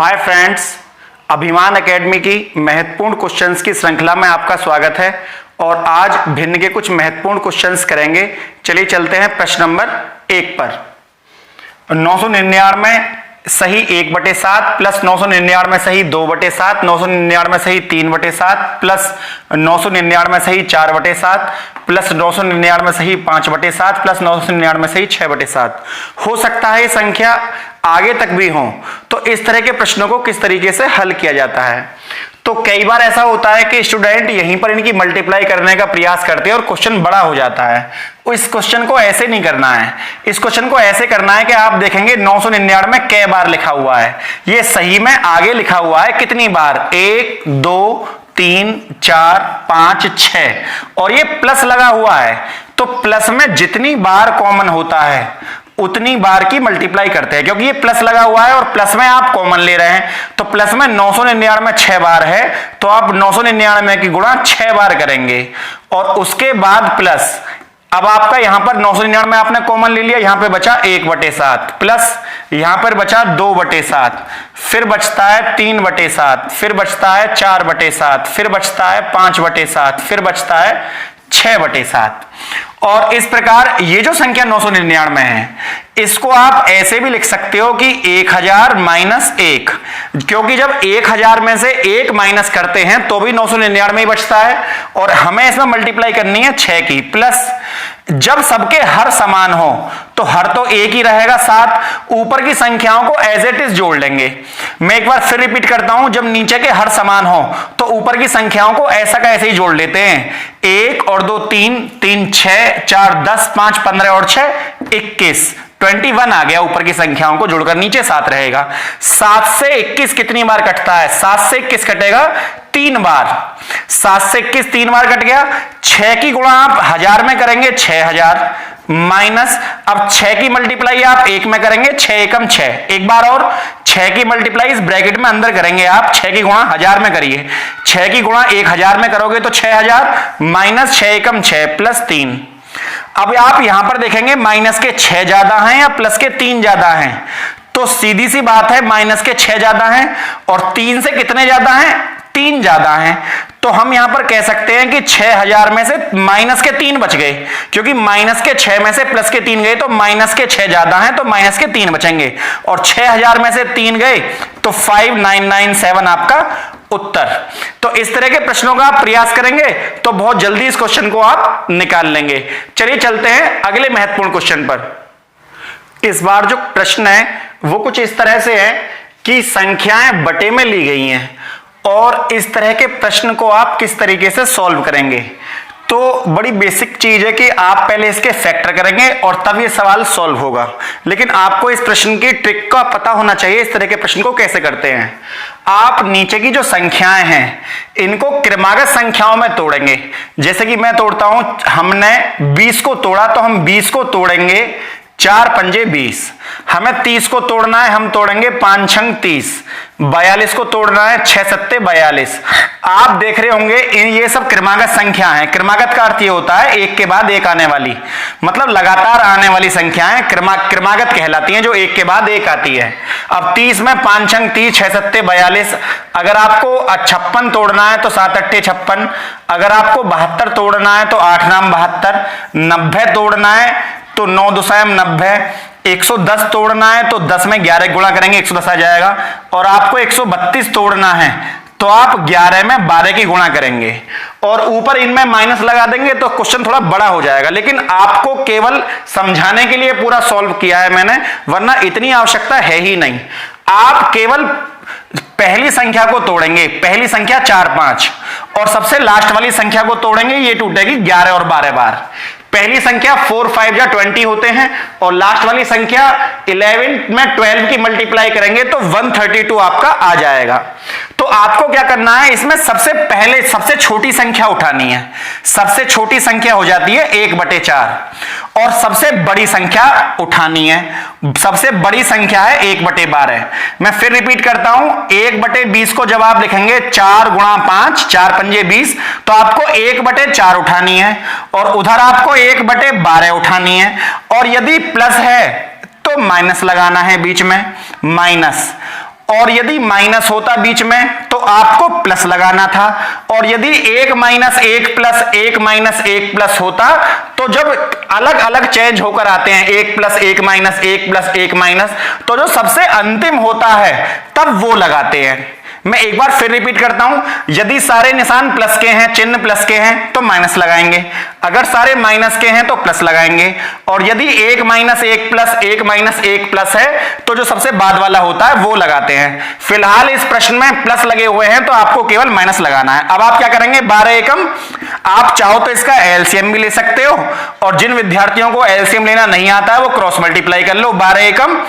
Hi friends, अभिमान academy की महत्वपूर्ण क्वेश्चंस की श्रृंखला में आपका स्वागत है और आज भिन्न के कुछ महत्वपूर्ण क्वेश्चंस करेंगे। चलिए चलते हैं प्रश्न नंबर 1 पर। 999 सही 1/7 प्लस 999 सही 2/7, 999 सही 3/7 प्लस 999 सही 4/7 प्लस 999 सही 5/7 प्लस 999 सही 6/7 हो सकता है ये संख्या आगे तक भी हो। तो इस तरह के प्रश्नों को किस तरीके से हल किया जाता है। तो कई बार ऐसा होता है कि स्टूडेंट यहीं पर इनकी मल्टीप्लाई करने का प्रयास करते हैं और क्वेश्चन बड़ा हो जाता है। इस क्वेश्चन को ऐसे नहीं करना है, इस क्वेश्चन को ऐसे करना है कि आप देखेंगे 999 कै बार लिखा हुआ है, ये सही में आगे लिखा हुआ है कितनी बार, 1 2 3 4 5 6 और ये प्लस लगा हुआ है। तो प्लस में जितनी बार कॉमन होता है उतनी बार की मल्टीप्लाई करते हैं, क्योंकि ये प्लस लगा हुआ है और प्लस में आप कॉमन ले रहे हैं। तो प्लस में 999 6 बार है तो आप 999 की गुणा 6 बार करेंगे और उसके बाद प्लस। अब आपका यहां पर 999 आपने कॉमन ले लिया, यहां पे बचा 1/7 प्लस यहां पर बचा 2/7, फिर बचता है 3/7, फिर बचता है 4/7, फिर बचता है 5/7, फिर बचता है 6/7। और इस प्रकार ये जो संख्या 999 है इसको आप ऐसे भी लिख सकते हो कि 1000 माइनस 1, क्योंकि जब 1000 में से 1 माइनस करते हैं तो भी 999 ही बचता है और हमें इसमें मल्टीप्लाई करनी है 6 की। प्लस जब सबके हर समान हो तो हर तो एक ही रहेगा, साथ ऊपर की संख्याओं को एज इट इज जोड़ लेंगे। मैं एक बार फिर रिपीट करता हूं, जब नीचे के हर समान हो तो ऊपर की संख्याओं को ऐसा का ऐसे ही जोड़ लेते हैं। 1 और 2 3, 3 6, 4 10, 5 15 और 6 21, 21 आ गया। ऊपर की संख्याओं को जोड़कर नीचे 7 रहेगा। 7 से 21 कितनी बार कटता है, 7 से 21 कटेगा 3 बार। 7 से 21 3 बार कट गया। 6 की गुणा आप 1000 में करेंगे 6000 माइनस, अब 6 की मल्टीप्लाई आप 1 में करेंगे 6 एकम 6, एक बार और 6 की मल्टीप्लाई इस ब्रैकेट में अंदर करेंगे आप, 6 की गुणा 1000 में करिए, 6 की गुणा 1000 में करोगे तो 6000 माइनस 6 एकम 6 प्लस 3। अब आप यहां पर देखेंगे माइनस के 6 ज्यादा हैं या प्लस के 3 ज्यादा हैं, तो सीधी सी बात है माइनस के 6 ज्यादा हैं और 3 से कितने ज्यादा हैं, 3 ज्यादा हैं। तो हम यहां पर कह सकते हैं कि 6000 में से माइनस के 3 बच गए, क्योंकि माइनस के 6 में से प्लस के 3 गए तो माइनस के 6 ज्यादा हैं तो माइनस के 3 बचेंगे और 6000 में से 3 गए तो 5997 आपका उत्तर। तो इस तरह के प्रश्नों का आप प्रयास करेंगे तो बहुत जल्दी इस क्वेश्चन को आप निकाल लेंगे। चलिए चलते हैं अगले महत्वपूर्ण क्वेश्चन पर। इस बार जो प्रश्न है वो कुछ इस तरह से है कि संख्याएं बटे में ली गई हैं और इस तरह के प्रश्न को आप किस तरीके से सॉल्व करेंगे। तो बड़ी बेसिक चीज है कि आप पहले इसके फैक्टर करेंगे और तब ये सवाल सॉल्व होगा, लेकिन आपको इस प्रश्न की ट्रिक का पता होना चाहिए इस तरह के प्रश्न को कैसे करते हैं। आप नीचे की जो संख्याएं हैं इनको क्रमागत संख्याओं में तोड़ेंगे। जैसे कि मैं तोड़ता हूं, हमने 20 को तोड़ा तो हम 20 को तोड़ेंगे 4 पंजे 20, हमें 30 को तोड़ना है, हम तोड़ेंगे 5 छंग 30, 42 को तोड़ना है 6 सत्ते 42। आप देख रहे होंगे ये सब क्रमागत संख्या है। क्रमागत का अर्थ ये होता है एक के बाद एक आने वाली, मतलब लगातार आने वाली संख्याएं क्रमागत कहलाती हैं, जो एक के बाद एक आती है। अब 30 में 5 छंग 30, 6 सत्ते 42। अगर आपको 56 तोड़ना है तो 7 अट्ठे 56, अगर आपको 72 तोड़ना है तो 8 नाम 72, 90 तोड़ना है तो 9 दुसायम 90, 110 तोड़ना है तो 10 में 11 गुणा करेंगे 110 आ जाएगा, और आपको 132 तोड़ना है तो आप 11 में 12 की गुणा करेंगे और ऊपर इनमें माइनस लगा देंगे तो क्वेश्चन थोड़ा बड़ा हो जाएगा। लेकिन आपको केवल समझाने के लिए पूरा सॉल्व किया है मैंने, वरना इतनी आवश्यकता है ही नहीं। आप केवल पहली संख्या को तोड़ेंगे, पहली संख्या 4 5, और सबसे लास्ट वाली संख्या को तोड़ेंगे, ये टूटेगी 11 और 12 बार। पहली संख्या 4 5 या 20 होते हैं और लास्ट वाली संख्या 11 में 12 की मल्टीप्लाई करेंगे तो 132 आपका आ जाएगा। तो आपको क्या करना है, इसमें सबसे पहले सबसे छोटी संख्या उठानी है। सबसे छोटी संख्या हो जाती है 1/4 और सबसे बड़ी संख्या उठानी है। सबसे बड़ी संख्या है 1/12। मैं फिर रिपीट करता हूं, 1/20 को जब आप लिखेंगे 4 गुणा 5, 4 पंजे 20, तो आपको 1/4 उठानी है और उधर आपको 1/12 उठानी है। और यदि प्लस है तो माइनस लगाना है बीच में, माइनस। और यदि माइनस होता बीच में तो आपको प्लस लगाना था, और यदि 1 माइनस 1 प्लस 1 माइनस 1 प्लस होता तो जब अलग अलग चेंज होकर आते हैं 1 प्लस 1 माइनस 1 प्लस 1 माइनस, तो जो सबसे अंतिम होता है तब वो लगाते हैं। मैं एक बार फिर रिपीट करता हूं, यदि सारे निशान प्लस के हैं, चिन्ह प्लस के हैं तो माइनस लगाएंगे, अगर सारे माइनस के हैं तो प्लस लगाएंगे, और यदि 1 माइनस 1 प्लस 1 माइनस 1 प्लस है तो जो सबसे बाद वाला होता है वो लगाते हैं। फिलहाल इस प्रश्न में प्लस लगे हुए हैं तो आपको केवल माइनस लगाना है। अब आप क्या करेंगे, 12 एकम, आप चाहो तो इसका एलसीएम भी ले सकते हो, और जिन विद्यार्थियों को एलसीएम लेना नहीं आता है वो क्रॉस मल्टीप्लाई कर लो। 12 एकम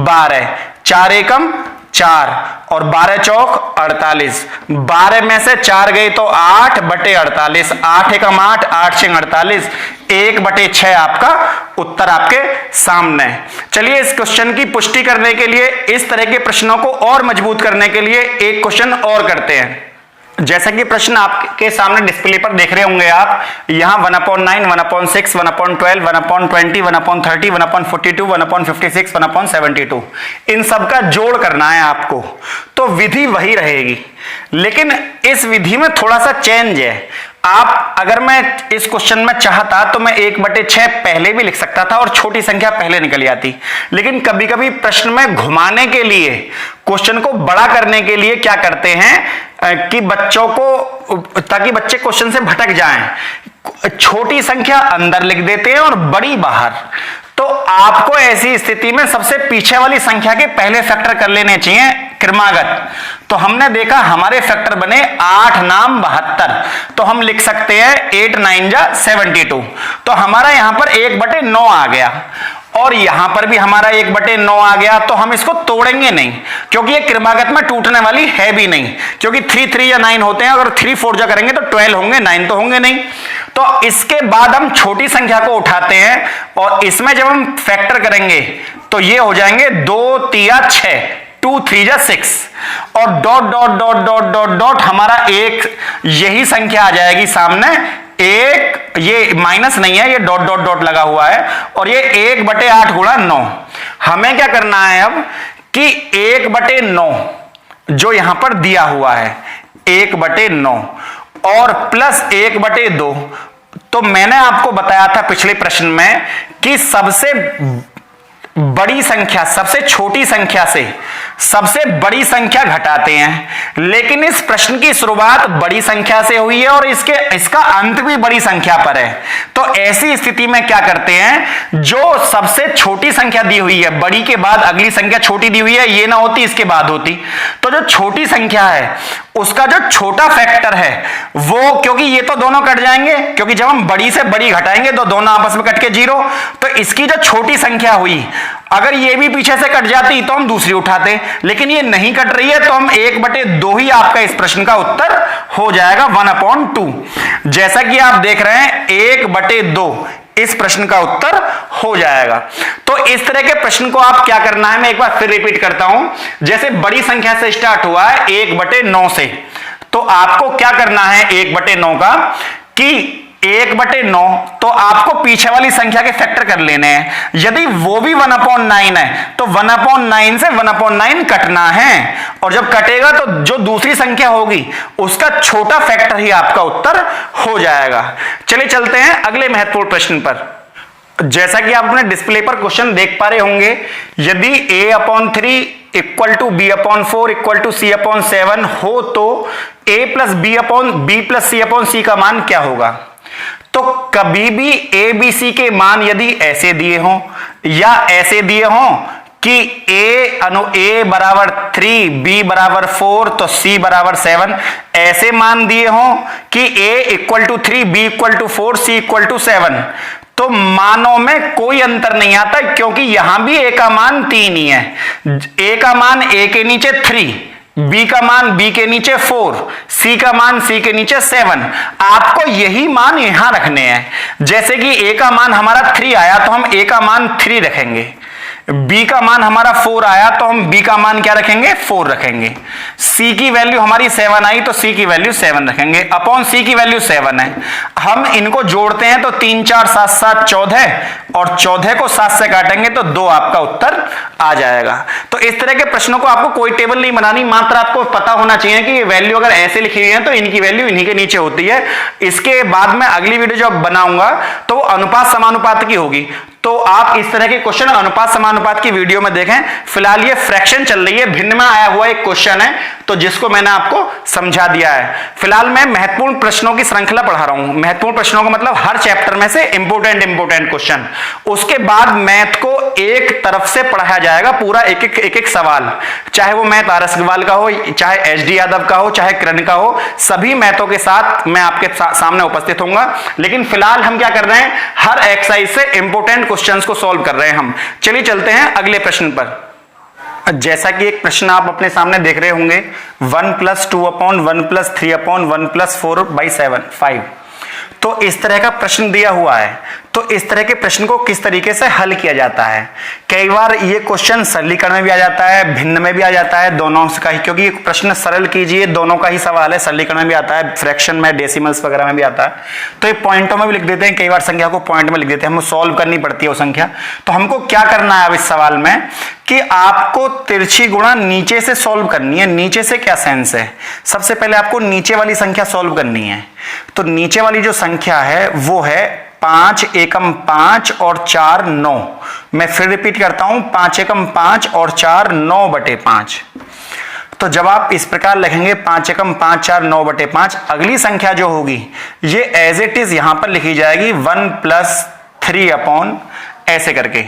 12, 4 एकम 4 और 12 चौक 48, 12 में से 4 गए तो 8 बटे 48, 8 एकम 8, 8 6 48, 1 बटे 6 आपका उत्तर आपके सामने। चलिए इस क्वेश्चन की पुष्टि करने के लिए, इस तरह के प्रश्नों को और मजबूत करने के लिए एक क्वेश्चन और करते हैं। जैसा कि प्रश्न आपके सामने डिस्प्ले पर देख रहे होंगे आप, यहां 1/9, 1/6, 1/12, 1/20, 1/30, 1/42, 1/56, 1/72, इन सब का जोड़ करना है आपको। तो विधि वही रहेगी, लेकिन इस विधि में थोड़ा सा चेंज है। आप, अगर मैं इस क्वेश्चन में चाहता तो मैं 1/6 पहले भी लिख सकता था और छोटी संख्या पहले निकल जाती, लेकिन कभी कभी प्रश्न में घुमाने के लिए, क्वेश्चन को बड़ा करने के लिए क्या करते हैं कि बच्चों को, ताकि बच्चे क्वेश्चन से भटक जाएं, छोटी संख्या अंदर लिख देते हैं और बड़ी बाहर। तो आपको ऐसी स्थिति में सबसे पीछे वाली संख्या के पहले फैक्टर कर लेने चाहिए क्रमागत। तो हमने देखा हमारे फैक्टर बने 8 नाम 72, तो हम लिख सकते हैं 8 9 जा 72, तो हमारा यहां पर 1/9 आ गया, और यहां पर भी हमारा 1/9 आ गया। तो हम इसको तोड़ेंगे नहीं, क्योंकि ये क्रमागत में टूटने वाली है भी नहीं, क्योंकि 3 3 या 9 होते हैं, अगर 3 4 जा करेंगे तो 12 होंगे, 9 तो होंगे नहीं। तो इसके बाद हम छोटी संख्या को उठाते हैं, और इसमें जब हम फैक्टर करेंगे तो ये हो जाएंगे 2 3 6, 2 3 जा 6, और dot dot dot dot dot dot हमारा एक यही संख्या आ जाएगी सामने, एक, ये माइनस नहीं है, ये डॉट डॉट डॉट लगा हुआ है, और ये 1/8 गुणा 9। हमें क्या करना है अब कि 1/9 जो यहां पर दिया हुआ है 1/9 और प्लस 1/2, तो मैंने आपको बताया था पिछले प्रश्न में कि सबसे बड़ी संख्या सबसे छोटी संख्या से सबसे बड़ी संख्या घटाते हैं, लेकिन इस प्रश्न की शुरुआत बड़ी संख्या से हुई है और इसका अंत भी बड़ी संख्या पर है। तो ऐसी स्थिति में क्या करते हैं, जो सबसे छोटी संख्या दी हुई है, बड़ी के बाद अगली संख्या छोटी दी हुई है, ये ना होती इसके बाद होती, तो जो छोटी संख्या है उसका जो छोटा फैक्टर है वो, क्योंकि ये तो दोनों कट जाएंगे, क्योंकि जब हम बड़ी से बड़ी घटाएंगे तो दोनों आपस में कट के 0, तो इसकी जो छोटी संख्या हुई, अगर ये भी पीछे से कट जाती तो हम दूसरी उठाते, लेकिन ये नहीं कट रही है तो हम 1/2 ही आपका इस प्रश्न का उत्तर हो जाएगा 1/2। जैसा कि आप देख रहे हैं 1/2 इस प्रश्न का उत्तर हो जाएगा। तो इस तरह के प्रश्न को आप क्या करना है, मैं एक बार फिर रिपीट करता हूं। जैसे बड़ी संख्या से स्टार्ट हुआ है 1/9 से, तो आपको क्या करना है 1/9 का कि 1/9, तो आपको पीछे वाली संख्या के फैक्टर कर लेने हैं। यदि वो भी 1/9 है तो 1/9 से 1/9 कटना है, और जब कटेगा तो जो दूसरी संख्या होगी उसका छोटा फैक्टर ही आपका उत्तर हो जाएगा। चलिए चलते हैं अगले महत्वपूर्ण प्रश्न पर। जैसा कि आप अपने डिस्प्ले पर क्वेश्चन देख पा रहे होंगे, यदि a/3 equal to b/4 equal to c/7 हो तो a plus b plus c/c का मान क्या होगा। तो कभी भी ए बी सी के मान यदि ऐसे दिए हों या ऐसे दिए हों कि a बराबर 3, b बराबर 4 तो c बराबर 7, ऐसे मान दिए हों कि a equal to 3, b equal to 4, c equal to 7, तो मानों में कोई अंतर नहीं आता, क्योंकि यहां भी a का मान 3 ही है। a का मान a के नीचे 3, b का मान b के नीचे 4, c का मान c के नीचे 7, आपको यही मान यहां रखने हैं। जैसे कि a का मान हमारा 3 आया तो हम a का मान 3 रखेंगे, b का मान हमारा 4 आया तो हम b का मान क्या रखेंगे, 4 रखेंगे। c की वैल्यू हमारी 7 आई तो c की वैल्यू 7 रखेंगे, अपॉन c की वैल्यू 7 है। हम इनको जोड़ते हैं तो 3 4 7 7 14 और 14 को 7 से काटेंगे तो 2 आपका उत्तर आ जाएगा। तो इस तरह के प्रश्नों को आपको कोई टेबल नहीं बनानी, मात्र आपको पता होना चाहिए कि ये वैल्यू अगर ऐसे लिखी हुई है तो इनकी वैल्यू इन्हीं के नीचे होती है। इसके बाद में अगली वीडियो जब बनाऊंगा तो अनुपात समानुपात की होगी, तो आप इस तरह के क्वेश्चन अनुपात समानुपात की वीडियो में देखें। फिलहाल ये फ्रैक्शन चल रही है, भिन्न में आया हुआ एक क्वेश्चन है तो जिसको मैंने आपको समझा दिया है। फिलहाल मैं महत्वपूर्ण प्रश्नों की श्रृंखला पढ़ा रहा हूं। महत्वपूर्ण प्रश्नों का मतलब हर चैप्टर में से इंपोर्टेंट क्वेश्चन, उसके बाद मैथ को एक तरफ से पढ़ाया जाएगा, पूरा एक एक सवाल, चाहे वो मैथ आर एस अग्रवाल का हो, चाहे एच डी यादव का हो, चाहे किरण का हो, सभी मैथों के साथ मैं आपके सामने उपस्थित होऊंगा। लेकिन फिलहाल हम क्या कर रहे हैं, हर एक्सरसाइज से इंपोर्टेंट क्वेश्चंस को सॉल्व कर रहे हैं हम। चलिए चलते हैं अगले प्रश्न पर। जैसा कि एक प्रश्न आप अपने सामने देख रहे होंगे, 1 + 2 अपॉन 1 + 3 अपॉन 1 + 4/7 5, तो इस तरह का प्रश्न दिया हुआ है। तो इस तरह के प्रश्न को किस तरीके से हल किया जाता है। कई बार ये क्वेश्चन सरलीकरण में भी आ जाता है, भिन्न में भी आ जाता है, दोनों का ही, क्योंकि प्रश्न सरल कीजिए दोनों का ही सवाल है, सरलीकरण में भी आता है, फ्रैक्शन में, डेसिमल्स वगैरह में भी आता है। तो ये पॉइंटों में भी लिख देते हैं, कई बार संख्या को पॉइंट में लिख देते हैं, हमको सॉल्व करनी पड़ती है वो संख्या। तो हमको क्या करना है अब इस सवाल में कि आपको तिरछी गुणा नीचे से सॉल्व करनी है। नीचे से क्या सेंस है, सबसे पहले आपको नीचे वाली संख्या सॉल्व करनी है। तो नीचे वाली जो संख्या है वो है 5 एकम 5 और 4 9। मैं फिर रिपीट करता हूं, 5 एकम 5 और 4 9/5। तो जब आप इस प्रकार लिखेंगे 5 एकम 5 4 9/5, अगली संख्या जो होगी ये एज इट इज यहां पर लिखी जाएगी 1 + 3 अपॉन ऐसे करके,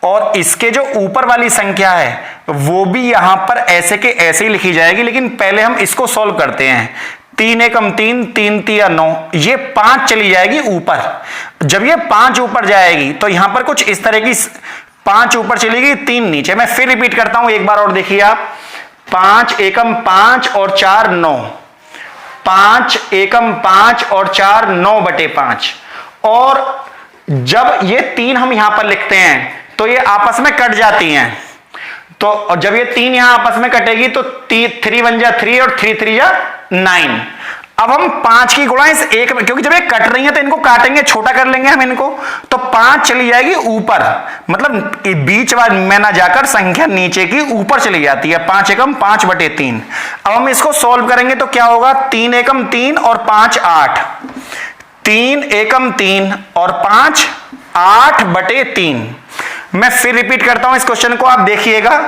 और इसके जो ऊपर वाली संख्या है वो भी यहां पर ऐसे के ऐसे ही लिखी जाएगी। लेकिन पहले हम इसको सॉल्व करते हैं। 3 एकम 3 3 3 9, ये 5 चली जाएगी ऊपर। जब ये 5 ऊपर जाएगी तो यहां पर कुछ इस तरह की 5 ऊपर चलेगी, 3 नीचे। मैं फिर रिपीट करता हूं, एक बार और देखिए आप, 5 एकम 5 और 4 9, 5 एकम 5 और 4 9/5। और जब ये 3 हम यहां पर लिखते हैं तो ये आपस में कट जाती हैं। तो और जब ये 3 यहां आपस में कटेगी तो 3 1 जा 3 और 3 3 जा 9। अब हम 5 की गुणा इस एक में, क्योंकि जब ये कट रही है तो इनको काटेंगे, छोटा कर लेंगे हम इनको, तो 5 चली जाएगी ऊपर, मतलब बीच वाले में ना जाकर संख्या नीचे की ऊपर चली जाती है। 5 एकम 5/3। अब हम इसको सॉल्व करेंगे तो क्या होगा, 3 एकम 3 और 5 8, 3 एकम 3 और 5 8/3। मैं फिर रिपीट करता हूं इस क्वेश्चन को, आप देखिएगा,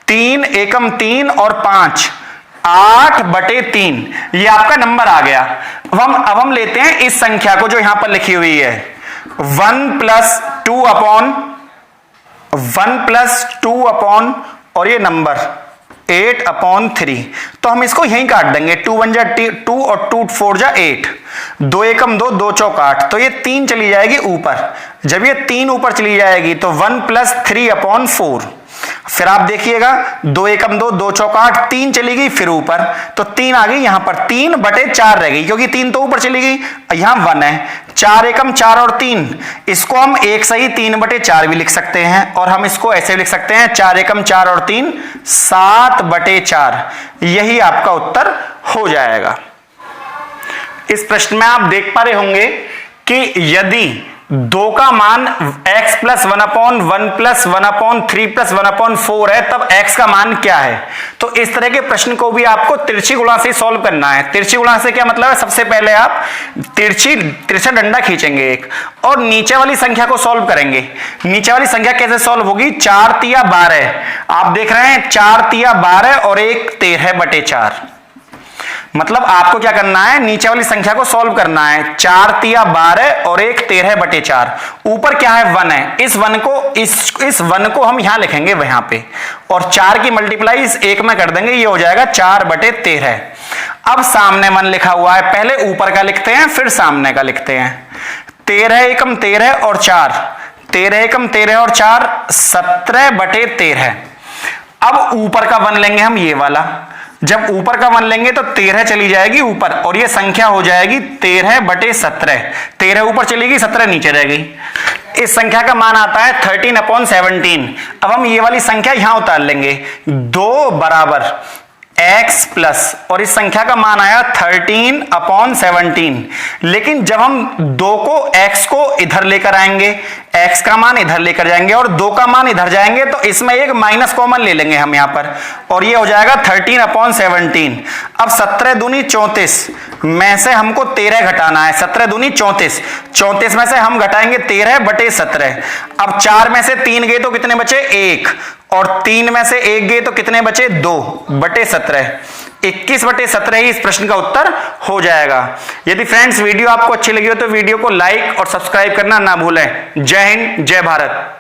3 एकम 3 और 5 8/3, ये आपका नंबर आ गया। अब हम लेते हैं इस संख्या को जो यहां पर लिखी हुई है 1 + 2 अपॉन और ये नंबर 8/3। तो हम इसको यहीं काट देंगे, 2 1 जा 2 और 2 4 जा 8, 2 एकम 2 2 चौक 8, तो ये 3 चली जाएगी ऊपर। जब ये 3 ऊपर चली जाएगी तो 1 + 3/4। फिर आप देखिएगा, 2 एकम 2 2 चौक 8, 3 चली गई फिर ऊपर, तो 3 आ गई यहां पर, 3/4 रह गई, क्योंकि 3 तो ऊपर चली गई, यहां 1 है। 4 एकम 4 और 3, इसको हम एक सही 3/4 भी लिख सकते हैं, और हम इसको ऐसे लिख सकते हैं 4 एकम 4 और 3 7/4। यही आपका उत्तर हो जाएगा। इस प्रश्न में आप देख पा रहे होंगे कि यदि 2 का मान x + 1/1 + 1/3 + 1/4 है, तब x का मान क्या है। तो इस तरह के प्रश्न को भी आपको तिरछी गुणा से सॉल्व करना है। तिरछी गुणा से क्या मतलब है, सबसे पहले आप तिरछा डंडा खींचेंगे एक, और नीचे वाली संख्या को सॉल्व करेंगे। नीचे वाली संख्या कैसे सॉल्व होगी, 4 तिया 12, आप देख रहे हैं 4 तिया 12 और 1 13/4। मतलब आपको क्या करना है, नीचे वाली संख्या को सॉल्व करना है, 4 तिया 12 और 1 13/4। ऊपर क्या है, 1 है, इस 1 को हम यहां लिखेंगे वहां पे, और 4 की मल्टीप्लाई इस 1 में कर देंगे, ये हो जाएगा 4/13। अब सामने 1 लिखा हुआ है, पहले ऊपर का लिखते हैं फिर सामने का लिखते हैं। 13 एकम 13 और 4, 13 एकम 13 और 4 17/13। अब ऊपर का 1 लेंगे हम, ये वाला, जब ऊपर का 1 लेंगे तो 13 चली जाएगी ऊपर, और ये संख्या हो जाएगी 13/17। 13 ऊपर चली गई, 17 नीचे रह गई। इस संख्या का मान आता है 13/17। अब हम ये वाली संख्या यहां उतार लेंगे, 2 बराबर x प्लस, और इस संख्या का मान आया 13/17। लेकिन जब हम 2 को x को इधर लेकर आएंगे, x का मान इधर लेकर जाएंगे और 2 का मान इधर जाएंगे, तो इसमें एक माइनस कॉमन ले लेंगे हम यहां पर, और ये हो जाएगा 13/17। अब 17 दूनी 34 में से हमको 13 घटाना है। 17 दूनी 34, 34 में से हम घटाएंगे 13/17। अब 4 में से 3 गए तो कितने बचे? 1, और 3 में से 1 गए तो कितने बचे? 2/17। 21/17 ही इस प्रश्न का उत्तर हो जाएगा। यदि फ्रेंड्स वीडियो आपको अच्छी लगी हो तो वीडियो को लाइक और सब्सक्राइब करना ना भूलें। जय हिंद, जय भारत।